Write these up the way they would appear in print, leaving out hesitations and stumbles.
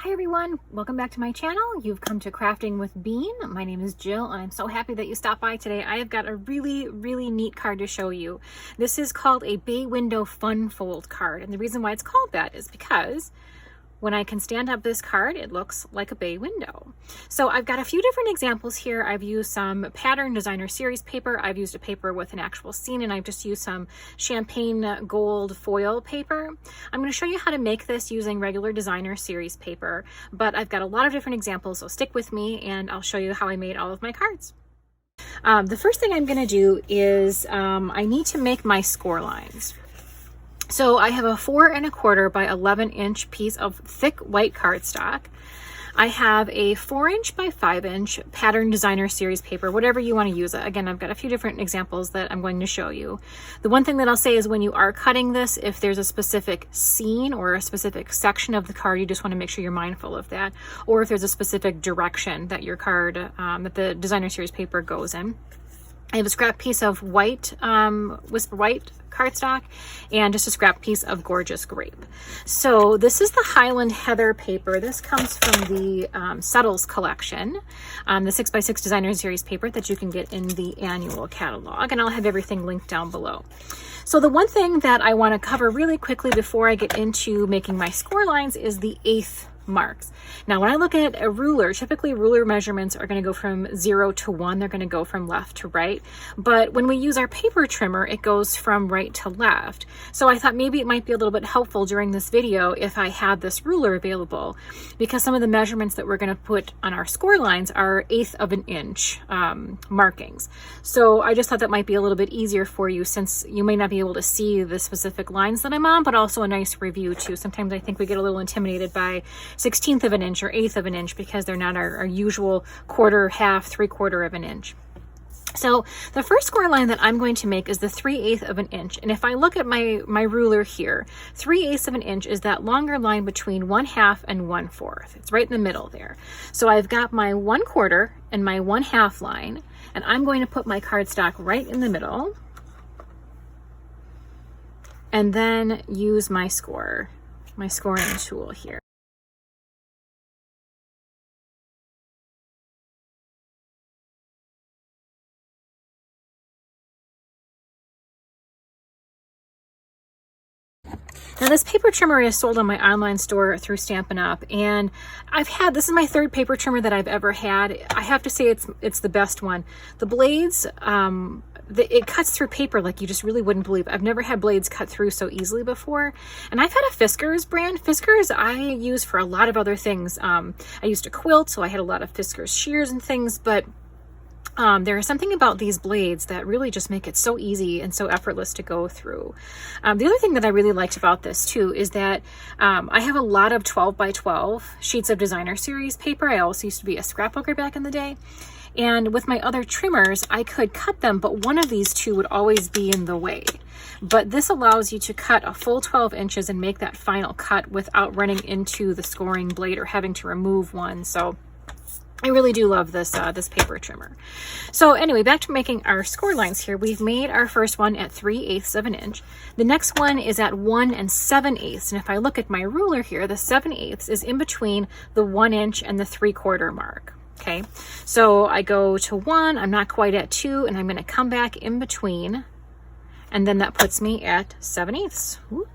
Hi everyone, welcome back to my channel. You've come to Crafting with Bean. My name is Jill and I'm so happy that you stopped by today. I have got a really neat card to show you. This is called a bay window fun fold card, and the reason why it's called that is because when I can stand up this card, it looks like a bay window. So I've got a few different examples here. I've used some pattern designer series paper. I've used a paper with an actual scene, and I've just used some champagne gold foil paper. I'm going to show you how to make this using regular designer series paper, but I've got a lot of different examples, so stick with me and I'll show you how I made all of my cards. The first thing I'm going to do is I need to make my score lines. So I have a 4 1/4 by 11 inch piece of thick white cardstock. I have a 4 inch by 5 inch pattern designer series paper, whatever you want to use. Again, I've got a few different examples that I'm going to show you. The one thing that I'll say is when you are cutting this, if there's a specific scene or a specific section of the card, you just want to make sure you're mindful of that. Or if there's a specific direction that your card, that the designer series paper goes in. I have a scrap piece of white, Whisper White cardstock and just a scrap piece of gorgeous grape. So this is the Highland Heather paper. This comes from the Settles collection, the 6x6 designer series paper that you can get in the annual catalog, and I'll have everything linked down below. So the one thing that I want to cover really quickly before I get into making my score lines is the 1/8 marks. Now, when I look at a ruler, typically ruler measurements are going to go from 0 to 1. They're going to go from left to right. But when we use our paper trimmer, it goes from right to left. So I thought maybe it might be a little bit helpful during this video if I had this ruler available, because some of the measurements that we're going to put on our score lines are 1/8 of an inch markings. So I just thought that might be a little bit easier for you, since you may not be able to see the specific lines that I'm on, but also a nice review too. Sometimes I think we get a little intimidated by 1/16 of an inch or 1/8 of an inch because they're not our usual quarter, half, 3/4 of an inch. So the first score line that I'm going to make is the 3/8 of an inch. And if I look at my ruler here, 3/8 of an inch is that longer line between 1/2 and 1/4. It's right in the middle there. So I've got my 1/4 and my 1/2 line, and I'm going to put my cardstock right in the middle and then use my scoring tool here. Now this paper trimmer is sold on my online store through Stampin' Up, and this is my 3rd paper trimmer that I've ever had. I have to say it's the best one. The blades, it cuts through paper like you just really wouldn't believe. I've never had blades cut through so easily before. And I've had a Fiskars brand. Fiskars I use for a lot of other things. I used to quilt, so I had a lot of Fiskars shears and things, but there is something about these blades that really just make it so easy and so effortless to go through. The other thing that I really liked about this too is that I have a lot of 12 by 12 sheets of designer series paper. I also used to be a scrapbooker back in the day. And with my other trimmers, I could cut them, but one of these two would always be in the way. But this allows you to cut a full 12 inches and make that final cut without running into the scoring blade or having to remove one. So I really do love this this paper trimmer. So anyway, back to making our score lines here. We've made our first one at 3/8 of an inch. The next one is at 1 7/8. And if I look at my ruler here, the 7/8 is in between the 1 inch and the 3/4 mark. Okay, so I go to 1, I'm not quite at 2, and I'm going to come back in between, and then that puts me at 7/8. Whoop.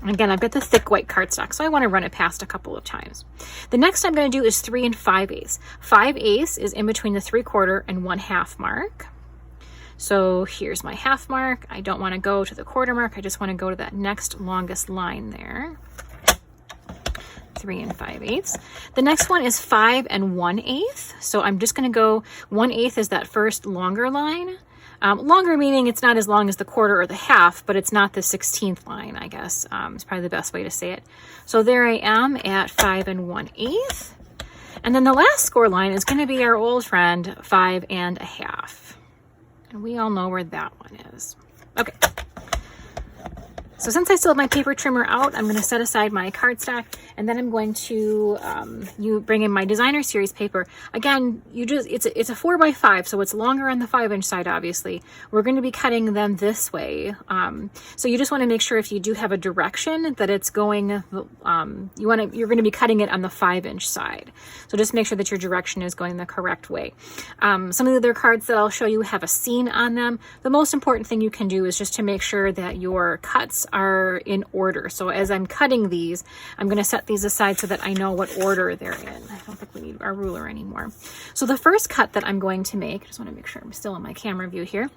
Again, I've got the thick white cardstock, so I want to run it past a couple of times. The next I'm going to do is 3 5/8. 5/8 is in between the 3/4 and 1/2 mark. So here's my half mark. I don't want to go to the quarter mark. I just want to go to that next longest line there. 3 5/8. The next one is 5 1/8. So I'm just going to go 1/8 is that first longer line. Longer meaning it's not as long as the quarter or the half, but it's not the 16th line, I guess. It's probably the best way to say it. So there I am at 5 1/8. And then the last score line is going to be our old friend 5 1/2. And we all know where that one is. Okay. So since I still have my paper trimmer out, I'm going to set aside my cardstock, and then I'm going to bring in my designer series paper. Again, it's a 4x5, so it's longer on the 5-inch side. Obviously, we're going to be cutting them this way. So you just want to make sure if you do have a direction that it's going. You're going to be cutting it on the 5-inch side. So just make sure that your direction is going the correct way. Some of the other cards that I'll show you have a scene on them. The most important thing you can do is just to make sure that your cuts are in order. So as I'm cutting these, I'm going to set these aside so that I know what order they're in. I don't think we need our ruler anymore. So the first cut that I'm going to make, I just want to make sure I'm still in my camera view here,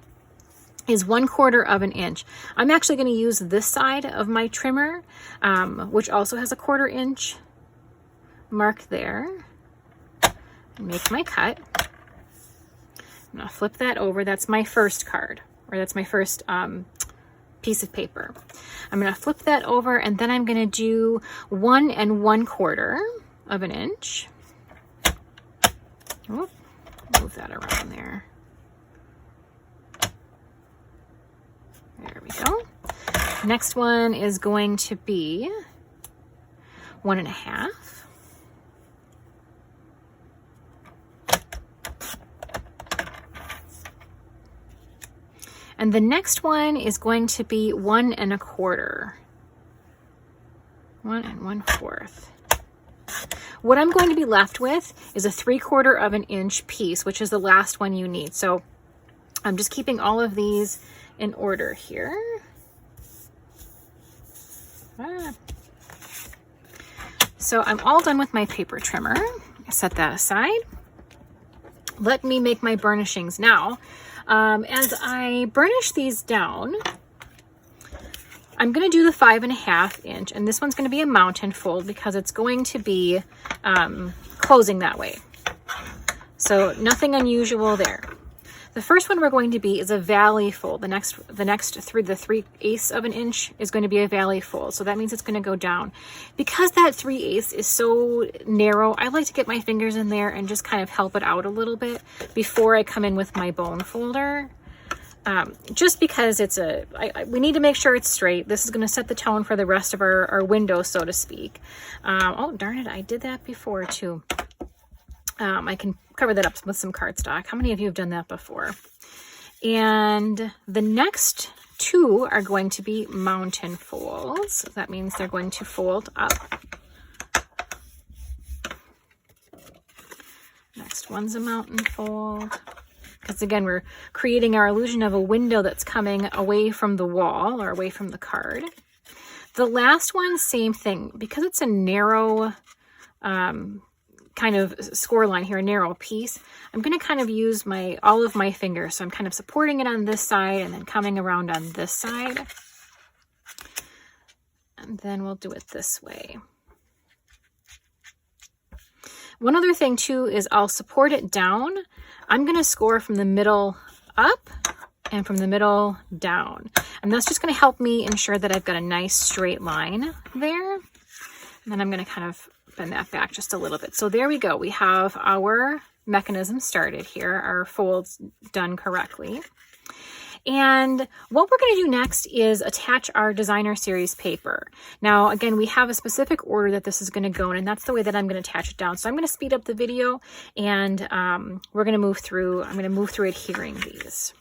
is 1/4 of an inch. I'm actually going to use this side of my trimmer, which also has a 1/4 inch mark there, and make my cut. I'm going to flip that over. That's my first card, or that's my first piece of paper. I'm going to flip that over, and then I'm going to do 1 1/4 of an inch. Oh, move that around there. There we go. Next one is going to be 1 1/2. And the next one is going to be 1 1/4. 1 1/4. What I'm going to be left with is a 3/4 of an inch piece, which is the last one you need. So I'm just keeping all of these in order here. So I'm all done with my paper trimmer. Set that aside. Let me make my burnishings now. As I burnish these down, I'm going to do the 5 1/2 inch, and this one's going to be a mountain fold because it's going to be closing that way. So nothing unusual there. The first one we're going to be is a valley fold. The next 3/8 of an inch is going to be a valley fold. So that means it's going to go down. Because that 3/8 is so narrow, I like to get my fingers in there and just kind of help it out a little bit before I come in with my bone folder. Just because we need to make sure it's straight. This is going to set the tone for the rest of our window, so to speak. Oh, darn it, I did that before too. I can cover that up with some cardstock. How many of you have done that before? And the next two are going to be mountain folds. That means they're going to fold up. Next one's a mountain fold. Because again, we're creating our illusion of a window that's coming away from the wall or away from the card. The last one, same thing. Because it's a narrow kind of score line here, a narrow piece, I'm going to kind of use all of my fingers. So I'm kind of supporting it on this side and then coming around on this side. And then we'll do it this way. One other thing too is I'll support it down. I'm going to score from the middle up and from the middle down. And that's just going to help me ensure that I've got a nice straight line there. And then I'm going to kind of bend that back just a little bit. So there we go. We have our mechanism started here, our folds done correctly. And what we're going to do next is attach our designer series paper. Now, again, we have a specific order that this is going to go in, and that's the way that I'm going to attach it down. So I'm going to speed up the video, and we're going to move through, I'm going to move through adhering these.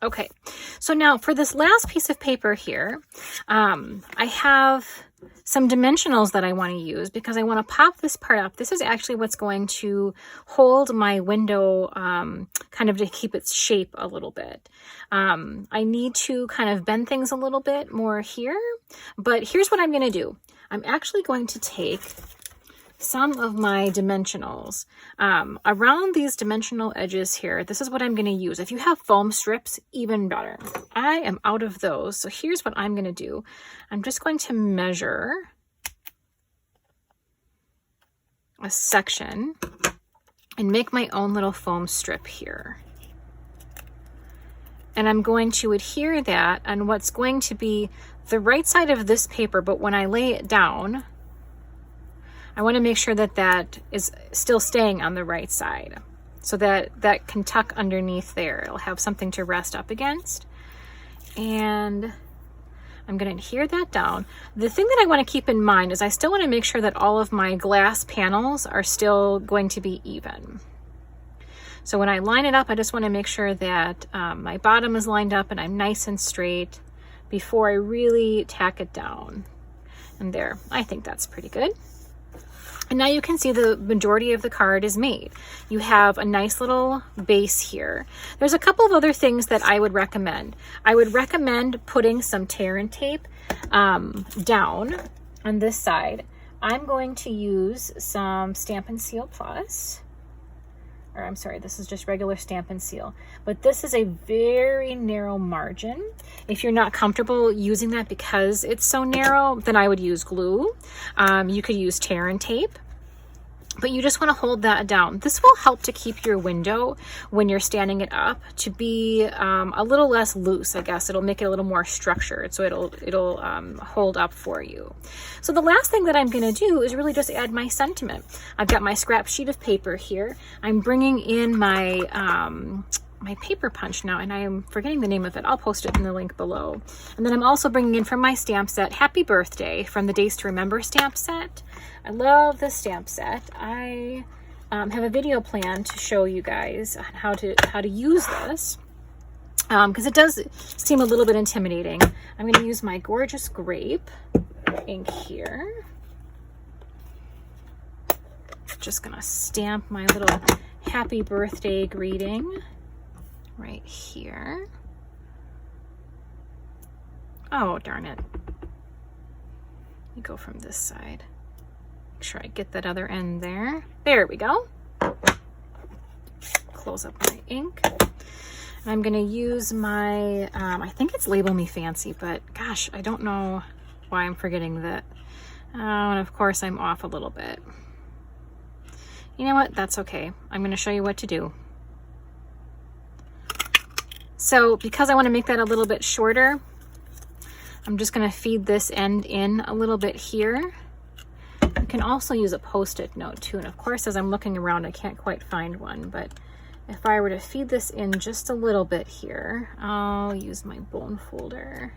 Okay, so now for this last piece of paper here, I have some dimensionals that I want to use because I want to pop this part up. This is actually what's going to hold my window kind of to keep its shape a little bit. I need to kind of bend things a little bit more here, but here's what I'm going to do. I'm actually going to take some of my dimensionals around these dimensional edges here. This is what I'm going to use. If you have foam strips, even better. I am out of those, so here's what I'm going to do. I'm just going to measure a section and make my own little foam strip here. and I'm going to adhere that on what's going to be the right side of this paper, but when I lay it down, I want to make sure that that is still staying on the right side so that that can tuck underneath there. It'll have something to rest up against. And I'm going to adhere that down. The thing that I want to keep in mind is I still want to make sure that all of my glass panels are still going to be even. So when I line it up, I just want to make sure that my bottom is lined up and I'm nice and straight before I really tack it down. And there, I think that's pretty good. And now you can see the majority of the card is made. You have a nice little base here. There's a couple of other things that I would recommend. I would recommend putting some tear and tape down on this side. I'm going to use some Stampin' Seal Plus. Or I'm sorry, this is just regular Stampin' Seal. But this is a very narrow margin. If you're not comfortable using that because it's so narrow, then I would use glue. You could use tear and tape. But you just want to hold that down. This will help to keep your window when you're standing it up to be a little less loose, I guess. It'll make it a little more structured, so it'll hold up for you. So the last thing that I'm going to do is really just add my sentiment. I've got my scrap sheet of paper here. I'm bringing in my my paper punch now, and I am forgetting the name of it. I'll post it in the link below. And then I'm also bringing in from my stamp set, Happy Birthday from the Days to Remember stamp set. I love this stamp set. I have a video plan to show you guys how to use this because it does seem a little bit intimidating. I'm going to use my gorgeous grape ink here. Just going to stamp my little happy birthday greeting right here. Oh, darn it. Let me go from this side. Make sure I get that other end there. There we go. Close up my ink. And I'm going to use my, I think it's Label Me Fancy, but gosh, I don't know why I'm forgetting that. And of course, I'm off a little bit. You know what? That's okay. I'm going to show you what to do. So because I want to make that a little bit shorter, I'm just going to feed this end in a little bit here. You can also use a Post-it note too. And of course, as I'm looking around, I can't quite find one, but if I were to feed this in just a little bit here, I'll use my bone folder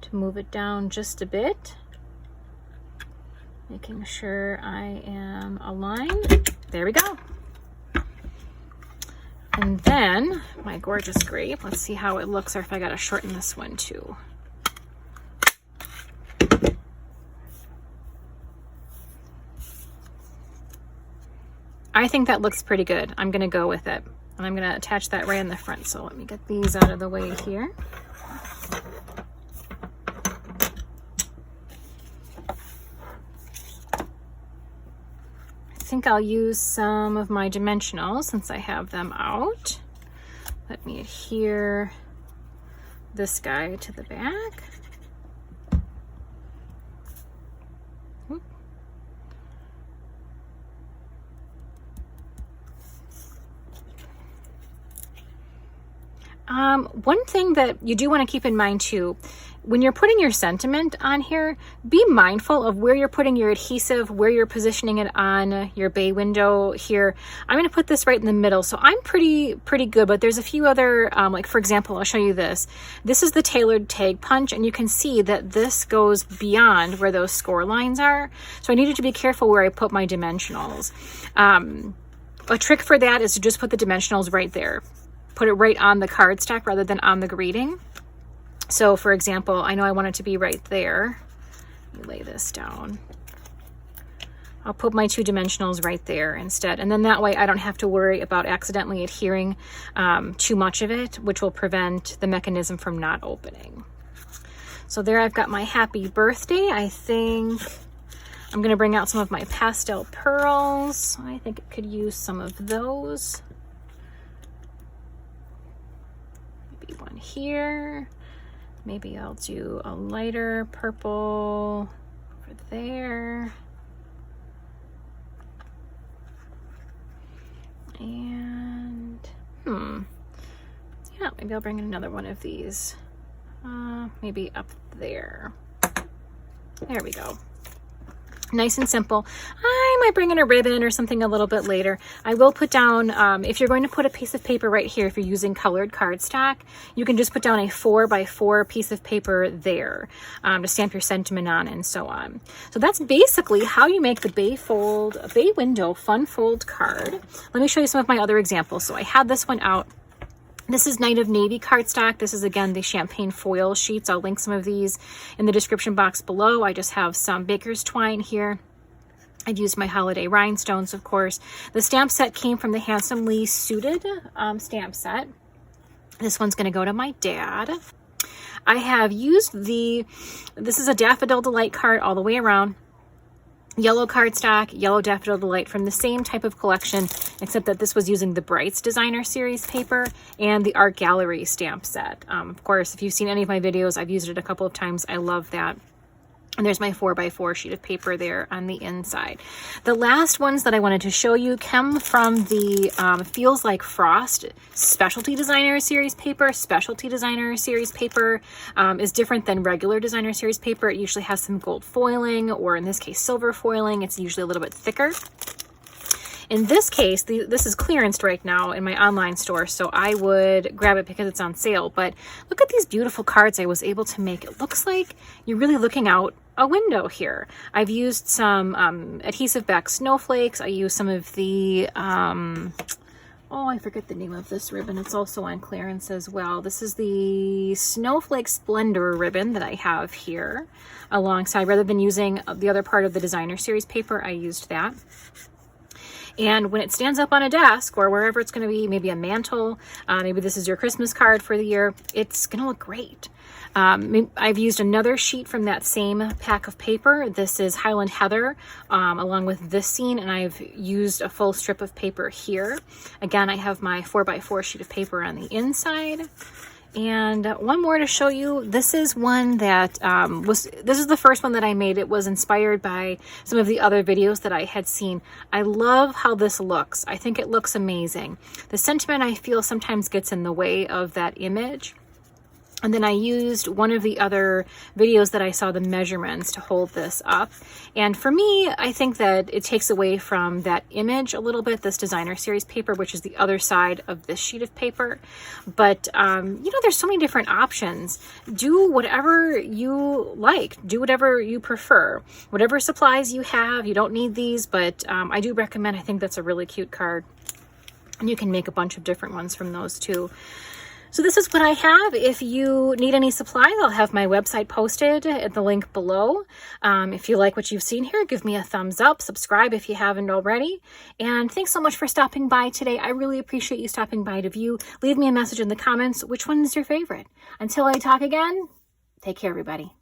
to move it down just a bit, making sure I am aligned. There we go. And then my gorgeous grape, let's see how it looks, or if I gotta shorten this one too. I think that looks pretty good. I'm gonna go with it. And I'm gonna attach that right in the front. So let me get these out of the way here. I think I'll use some of my dimensionals since I have them out. Let me adhere this guy to the back. One thing that you do want to keep in mind too, when you're putting your sentiment on here, be mindful of where you're putting your adhesive, where you're positioning it on your bay window here. I'm going to put this right in the middle, so I'm pretty good, but there's a few other, like for example, I'll show you this. This is the tailored tag punch, and you can see that this goes beyond where those score lines are. So I needed to be careful where I put my dimensionals. A trick for that is to just put the dimensionals right there. Put it right on the cardstock rather than on the greeting. So for example, I know I want it to be right there. Let me lay this down. I'll put my two dimensionals right there instead. And then that way I don't have to worry about accidentally adhering too much of it, which will prevent the mechanism from not opening. So there I've got my happy birthday. I think I'm gonna bring out some of my pastel pearls. I think it could use some of those. One here. Maybe I'll do a lighter purple over there. And Yeah, maybe I'll bring in another one of these. Maybe up there. There we go. Nice and simple. I might bring in a ribbon or something a little bit later. I will put down, if you're going to put a piece of paper right here, if you're using colored cardstock, you can just put down a 4x4 piece of paper there to stamp your sentiment on and so on. So that's basically how you make the bay window fun fold card. Let me show you some of my other examples. So I had this one out. This is Night of Navy cardstock. This is, again, the champagne foil sheets. I'll link some of these in the description box below. I just have some baker's twine here. I've used my holiday rhinestones, of course. The stamp set came from the Handsomely Suited stamp set. This one's going to go to my dad. I have used this is a Daffodil Delight card all the way around. Yellow cardstock, yellow Daffodil Delight from the same type of collection, except that this was using the Brights Designer Series paper and the Art Gallery stamp set. Of course, if you've seen any of my videos, I've used it a couple of times. I love that. And there's my 4x4 sheet of paper there on the inside. The last ones that I wanted to show you come from the Feels Like Frost Specialty Designer Series paper. Specialty Designer Series paper is different than regular Designer Series paper. It usually has some gold foiling, or in this case, silver foiling. It's usually a little bit thicker. In this case, this is clearanced right now in my online store, so I would grab it because it's on sale. But look at these beautiful cards I was able to make. It looks like you're really looking out a window here. I've used some adhesive back snowflakes. I used some of the, oh, I forget the name of this ribbon. It's also on clearance as well. This is the Snowflake Splendor ribbon that I have here alongside. Rather than using the other part of the Designer Series paper, I used that. And when it stands up on a desk or wherever it's going to be, maybe a mantle, maybe this is your Christmas card for the year, it's going to look great. I've used another sheet from that same pack of paper. This is Highland Heather, along with this scene, and I've used a full strip of paper here. Again, I have my 4x4 sheet of paper on the inside. And one more to show you. This is one that this is the first one that I made. It was inspired by some of the other videos that I had seen. I love how this looks. I think it looks amazing. The sentiment, I feel, sometimes gets in the way of that image. And then I used one of the other videos that I saw the measurements to hold this up. And for me, I think that it takes away from that image a little bit, this Designer Series paper, which is the other side of this sheet of paper. But, you know, there's so many different options. Do whatever you like. Do whatever you prefer. Whatever supplies you have, you don't need these, but I do recommend, I think that's a really cute card. And you can make a bunch of different ones from those too. So this is what I have. If you need any supplies, I'll have my website posted at the link below. If you like what you've seen here, give me a thumbs up, subscribe if you haven't already. And thanks so much for stopping by today. I really appreciate you stopping by to view. Leave me a message in the comments. Which one is your favorite? Until I talk again, take care, everybody.